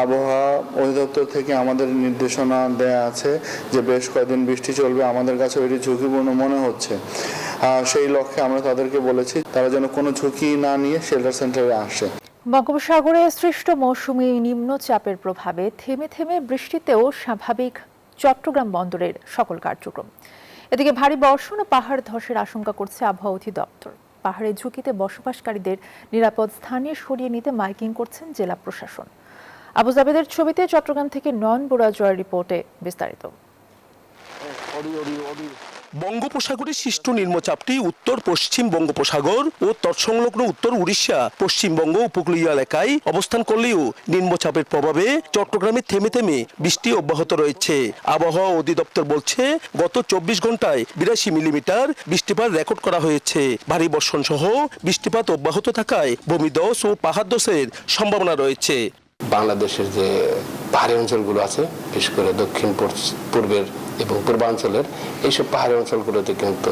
আবহাওয়া অধিদপ্তর থেকে আমাদের নির্দেশনা দেয়া আছে যে বেশ কয়েকদিন বৃষ্টি চলবে। আমাদের কাছে এটি ঝুঁকিপূর্ণ মনে হচ্ছে। সেই লক্ষ্যে আমরা তাদেরকে বলেছি তারা যেন কোনো ঝুঁকি না নিয়ে শেল্টার সেন্টারে আসে। বঙ্গোপসাগরে সৃষ্ট মৌসুমী নিম্নচাপের প্রভাবে থেমে থেমে বৃষ্টিতেও স্বাভাবিক চট্টগ্রাম বন্দরের সকল কার্যক্রম। এদিকে ভারী বর্ষণ ও পাহাড় ধসের আশঙ্কা করছে আবহাওয়া অধিদপ্তর। পাহাড়ের ঝুঁকিতে বসবাসকারীদের নিরাপদ স্থানে সরিয়ে নিতে মাইকিং করছেন জেলা প্রশাসন। আবু জাবেদের ছবিতে চট্টগ্রাম থেকে নয়ন বড়ুয়া জয়ের রিপোর্টে বিস্তারিত। বঙ্গোপসাগরে সৃষ্ট নিম্নচাপটি উত্তর পশ্চিম বঙ্গোপসাগর ও তৎসংলগ্ন উত্তর উড়িষ্যা পশ্চিমবঙ্গ উপকূলীয় এলাকায় অবস্থান করলেও নিম্নচাপের প্রভাবে চট্টগ্রামে থেমে থেমে বৃষ্টি অব্যাহত রয়েছে। আবহাওয়া অধিদপ্তর বলছে গত 24 ঘন্টায় 82 মিলিমিটার বৃষ্টিপাত রেকর্ড করা হয়েছে। ভারী বর্ষণ সহ বৃষ্টিপাত অব্যাহত থাকায় ভূমিধস ও পাহাড় ধসের সম্ভাবনা রয়েছে। বাংলাদেশের যে পাহাড়ি অঞ্চলগুলো আছে, বিশেষ করে দক্ষিণ পূর্বের এবং পূর্বাঞ্চলের এইসব পাহাড়ি অঞ্চলগুলোতে কিন্তু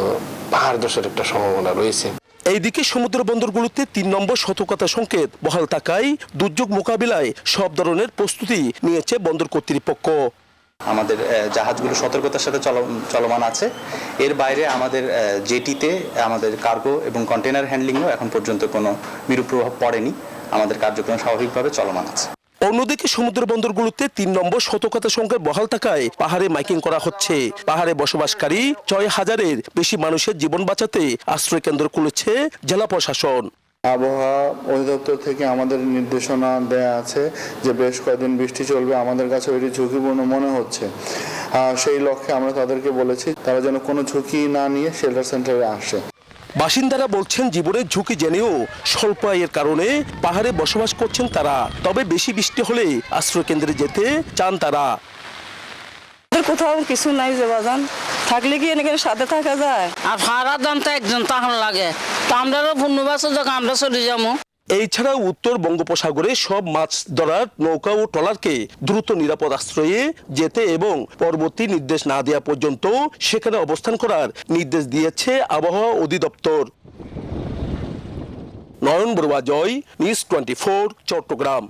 পাহাড় ধসের একটা সম্ভাবনা রয়েছে। এইদিকে সমুদ্র বন্দরগুলোতে 3 নম্বর সতর্কতা সংকেত বহাল থাকায় দুর্যোগ মোকাবিলায় সব ধরনের প্রস্তুতি নিয়েছে বন্দর কর্তৃপক্ষ। আমাদের জাহাজগুলো সতর্কতার সাথে চলমান আছে। এর বাইরে আমাদের জেটিতে আমাদের কার্গো এবং কন্টেনার হ্যান্ডলিংও এখন পর্যন্ত কোনো বিরূপ প্রভাব পড়েনি। আমাদের কার্যক্রম স্বাভাবিকভাবে চলমান আছে। অন্যদিকে সমুদ্র বন্দরগুলোতে 3 নম্বর সতর্কতা সংকেত বহাল থাকায় পাহাড়ে মাইকিং করা হচ্ছে। পাহাড়ে বসবাসকারী 6000-এর বেশি মানুষের জীবন বাঁচাতে আশ্রয় কেন্দ্র খুলেছে জেলা প্রশাসন। আবহাওয়া অধিদপ্তর থেকে আমাদের নির্দেশনা দেয়া আছে যে বেশ কয়েকদিন বৃষ্টি চলবে। আমাদের কাছে এটি ঝুঁকিপূর্ণ মনে হচ্ছে। সেই লক্ষ্যে আমরা তাদেরকে বলেছি তারা যেন কোনো ঝুঁকি না নিয়ে শেল্টার সেন্টারে আসে। বাসিন্দারা বলছেন জীবনের ঝুঁকি জেনেও স্বল্প আয়ের কারণে পাহাড়ে বসবাস করছেন তারা। তবে বেশি বৃষ্টি হলে আশ্রয় কেন্দ্রে যেতে চান তারা। কোথাও কিছু নাই যে বাজান থাকলে কি এখানে সাথে থাকা যায়? আর ভাড়া দাম তো একজন তখন লাগে, তো আমরাও পূর্ণবাসে যখন আমরা চলে যাবো। এছাড়া উত্তর বঙ্গোপসাগরে সব মাছ ধরার নৌকা ও ট্রলারকে দ্রুত নিরাপদ আশ্রয়ে যেতে এবং পরবর্তী নির্দেশ না দেওয়া পর্যন্ত সেখানে অবস্থান করার নির্দেশ দিয়েছে আবহাওয়া অধিদপ্তর। নয়ন বড়ুয়া জয়, নিউজ 24, চট্টগ্রাম।